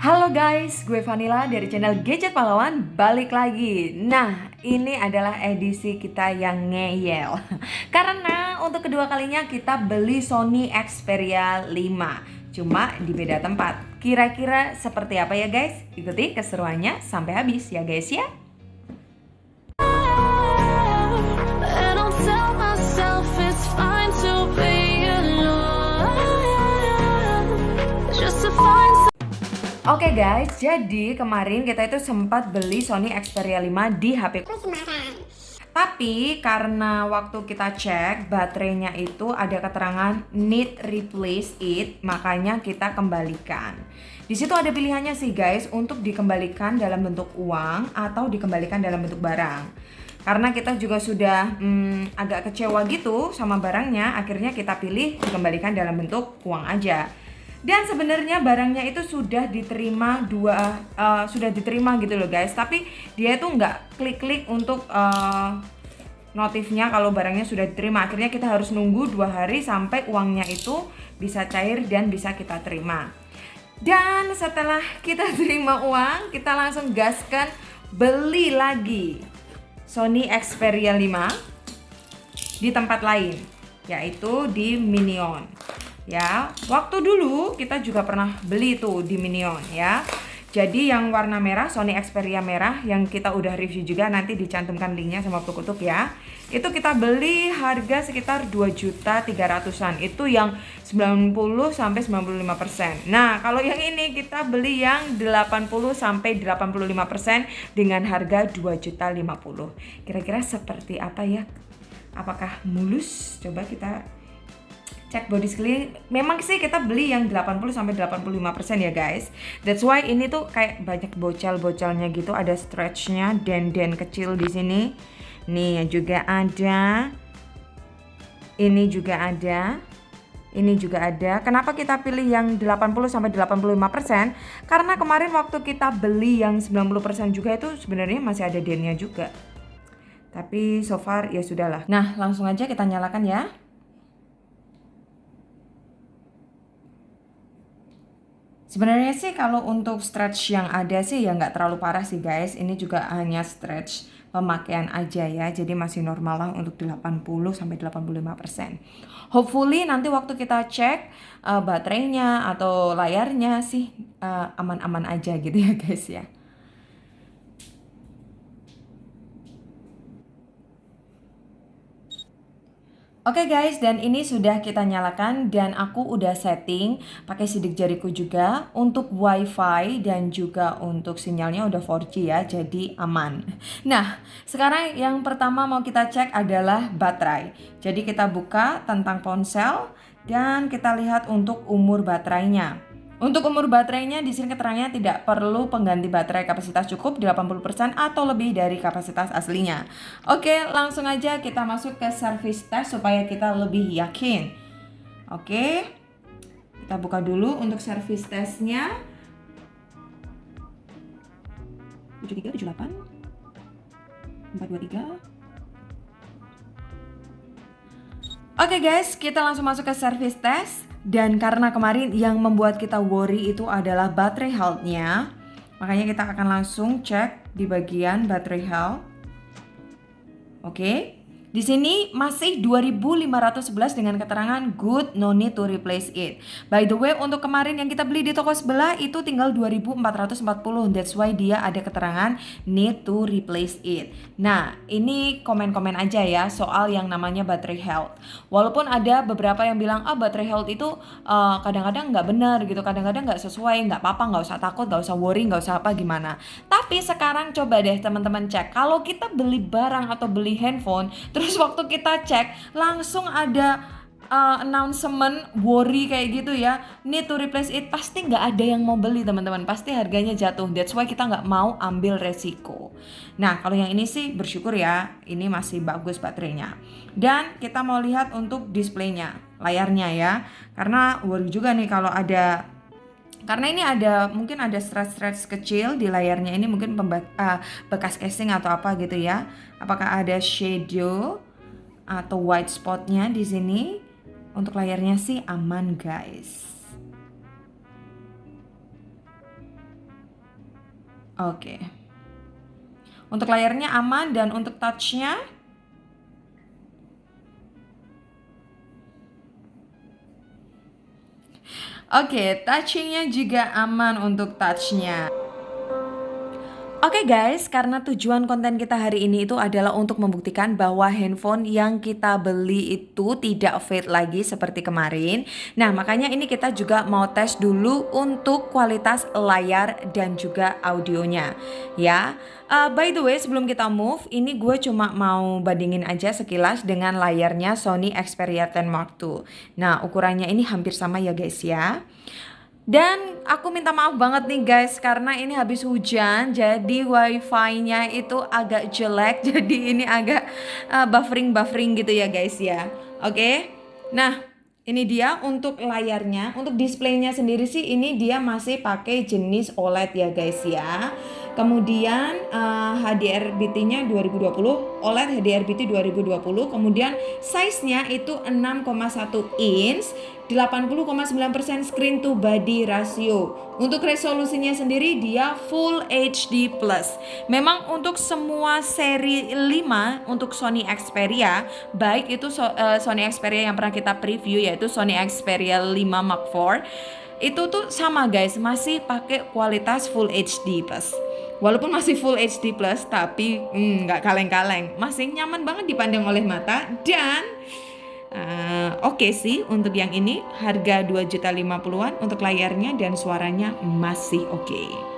Halo guys, gue Vanilla dari channel Gadget Pahlawan balik lagi. Nah, ini adalah edisi kita yang ngeyel. Karena untuk kedua kalinya kita beli Sony Xperia 5. Cuma di beda tempat. Kira-kira seperti apa ya guys? Ikuti keseruannya sampai habis ya guys ya. Oke guys, jadi kemarin kita itu sempat beli Sony Xperia 5 di HP Semarang. Tapi karena waktu kita cek baterainya itu ada keterangan need replace it, makanya kita kembalikan. Di situ ada pilihannya sih guys untuk dikembalikan dalam bentuk uang atau dikembalikan dalam bentuk barang. Karena kita juga sudah agak kecewa gitu sama barangnya, akhirnya kita pilih dikembalikan dalam bentuk uang aja. Dan sebenarnya barangnya itu sudah diterima sudah diterima gitu loh guys. Tapi dia itu nggak klik-klik untuk notifnya kalau barangnya sudah diterima. Akhirnya kita harus nunggu 2 hari sampai uangnya itu bisa cair dan bisa kita terima. Dan setelah kita terima uang, kita langsung gaskan beli lagi Sony Xperia 5 di tempat lain, yaitu di Minion. Ya, waktu dulu kita juga pernah beli tuh di Minion ya. Jadi yang warna merah, Sony Xperia merah yang kita udah review juga, nanti dicantumkan linknya sama Tukutuk ya. Itu kita beli harga sekitar 2.300.000-an. Itu yang 90 sampai 95%. Nah, kalau yang ini kita beli yang 80 sampai 85% dengan harga 2.050.000. Kira-kira seperti apa ya? Apakah mulus? Coba kita cek body sekeliling. Memang sih kita beli yang 80 sampai 85% ya guys. That's why ini tuh kayak banyak bocel-bocelnya gitu, ada stretchnya, den-den kecil di sini. Nih juga ada. Ini juga ada. Ini juga ada. Kenapa kita pilih yang 80 sampai 85%? Karena kemarin waktu kita beli yang 90% juga itu sebenarnya masih ada dennya juga. Tapi so far ya sudahlah. Nah, langsung aja kita nyalakan ya. Sebenarnya sih kalau untuk stretch yang ada sih ya nggak terlalu parah sih guys. Ini juga hanya stretch pemakaian aja ya. Jadi masih normal lah untuk 80 sampai 85%. Hopefully nanti waktu kita cek baterainya atau layarnya sih aman-aman aja gitu ya guys ya. Oke guys, dan ini sudah kita nyalakan dan aku udah setting pakai sidik jariku juga untuk wifi dan juga untuk sinyalnya udah 4G ya, jadi aman. Nah, sekarang yang pertama mau kita cek adalah baterai. Jadi kita buka tentang ponsel dan kita lihat untuk umur baterainya. Untuk umur baterainya di sini keterangannya tidak perlu pengganti baterai, kapasitas cukup 80% atau lebih dari kapasitas aslinya. Oke, langsung aja kita masuk ke service test supaya kita lebih yakin. Oke, kita buka dulu untuk service testnya. 73, 78, 423. Oke guys, kita langsung masuk ke service test. Dan karena kemarin yang membuat kita worry itu adalah baterai health-nya, makanya kita akan langsung cek di bagian baterai health. Oke. Di sini masih 2.511 dengan keterangan good, no need to replace it. By the way, untuk kemarin yang kita beli di toko sebelah itu tinggal 2.440. That's why dia ada keterangan need to replace it. Nah, ini komen-komen aja ya soal yang namanya baterai health. Walaupun ada beberapa yang bilang baterai health itu kadang-kadang nggak benar gitu, kadang-kadang nggak sesuai, nggak apa-apa, nggak usah takut, nggak usah worry, nggak usah apa gimana. Tapi sekarang coba deh teman-teman cek, kalau kita beli barang atau beli handphone, terus waktu kita cek langsung ada announcement worry kayak gitu ya, need to replace it, pasti nggak ada yang mau beli teman-teman, pasti harganya jatuh. That's why kita nggak mau ambil resiko. Nah, kalau yang ini sih bersyukur ya, ini masih bagus baterainya. Dan kita mau lihat untuk displaynya, layarnya ya, karena worry juga nih kalau ada, karena ini ada mungkin ada stretch-stretch kecil di layarnya ini, mungkin bekas casing atau apa gitu ya. Apakah ada shadow atau white spotnya di sini? Untuk layarnya sih aman guys. Oke. Untuk layarnya aman dan untuk touch-nya oke, touching-nya juga aman untuk touch-nya. Oke guys, karena tujuan konten kita hari ini itu adalah untuk membuktikan bahwa handphone yang kita beli itu tidak fade lagi seperti kemarin. Nah, makanya ini kita juga mau tes dulu untuk kualitas layar dan juga audionya ya. By the way, sebelum kita move, ini gue cuma mau bandingin aja sekilas dengan layarnya Sony Xperia 10 Mark II. Nah, ukurannya ini hampir sama ya guys ya. Dan aku minta maaf banget nih guys, karena ini habis hujan jadi wifi-nya itu agak jelek. Jadi ini agak buffering gitu ya guys ya. Oke. Nah, ini dia untuk layarnya. Untuk displaynya sendiri sih ini dia masih pakai jenis OLED ya guys ya. Kemudian HDR-BT-nya 2020, OLED HDR-BT 2020. Kemudian size-nya itu 6,1 inch, 80,9% screen to body ratio. Untuk resolusinya sendiri dia Full HD plus. Memang untuk semua seri 5 untuk Sony Xperia, baik itu Sony Xperia yang pernah kita preview yaitu Sony Xperia 5 Mark IV, itu tuh sama guys, masih pakai kualitas Full HD plus. Walaupun masih Full HD plus, tapi nggak kaleng-kaleng, masih nyaman banget dipandang oleh mata. Dan oke sih untuk yang ini harga 2.050.000-an untuk layarnya dan suaranya masih oke.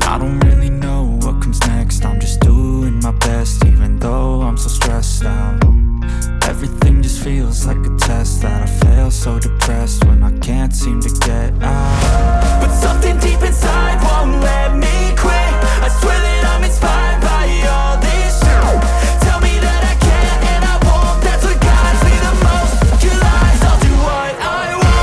I don't really know what comes next. I'm just doing my best, even though I'm so stressed out. Everything just feels like a test that I fail, so depressed when I can't seem to get out. But something deep inside won't let me quit. I swear that I'm inspired by all this shit. Tell me that I can and I won't. That's what guides me the most. Your lies, I'll do what I want.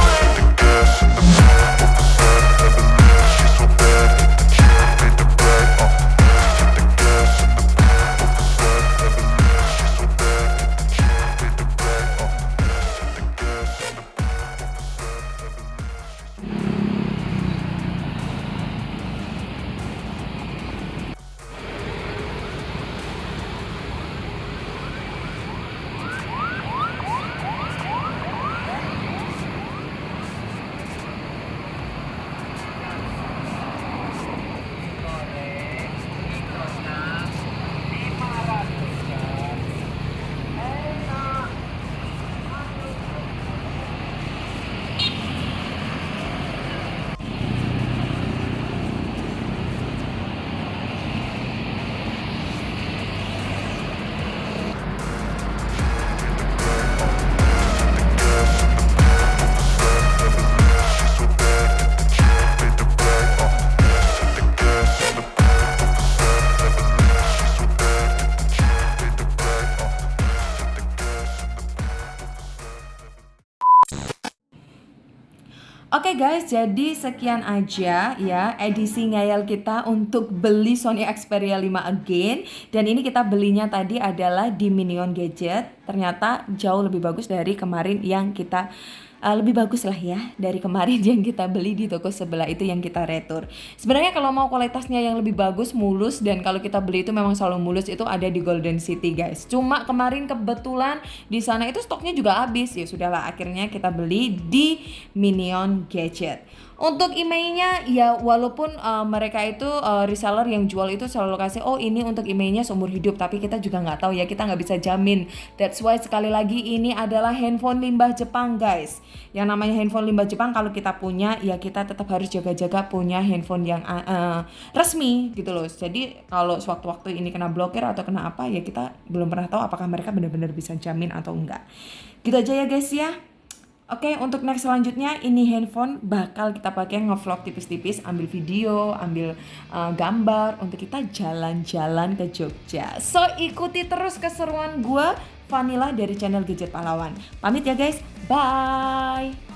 Oke guys, jadi sekian aja ya edisi ngayal kita untuk beli Sony Xperia 5 again. Dan ini kita belinya tadi adalah di Minion Gadget. Ternyata jauh lebih bagus dari kemarin yang kita lebih bagus lah ya dari kemarin yang kita beli di toko sebelah itu yang kita retur. Sebenarnya kalau mau kualitasnya yang lebih bagus, mulus, dan kalau kita beli itu memang selalu mulus, itu ada di Golden City guys. Cuma kemarin kebetulan di sana itu stoknya juga habis. Ya sudahlah, akhirnya kita beli di Minion Gadget. Untuk emailnya ya walaupun mereka itu reseller yang jual itu selalu kasih ini untuk emailnya seumur hidup, tapi kita juga nggak tahu ya, kita nggak bisa jamin. That's why sekali lagi ini adalah handphone limbah Jepang guys. Yang namanya handphone limbah Jepang, kalau kita punya ya kita tetap harus jaga-jaga punya handphone yang resmi gitu loh. Jadi kalau sewaktu-waktu ini kena blokir atau kena apa ya kita belum pernah tahu apakah mereka benar-benar bisa jamin atau enggak. Gitu aja ya guys ya. Oke, untuk next selanjutnya ini handphone bakal kita pakai ngevlog tipis-tipis, ambil video, ambil gambar untuk kita jalan-jalan ke Jogja. So ikuti terus keseruan gue, Vanilla dari channel Gadget Pahlawan. Pamit ya guys, bye.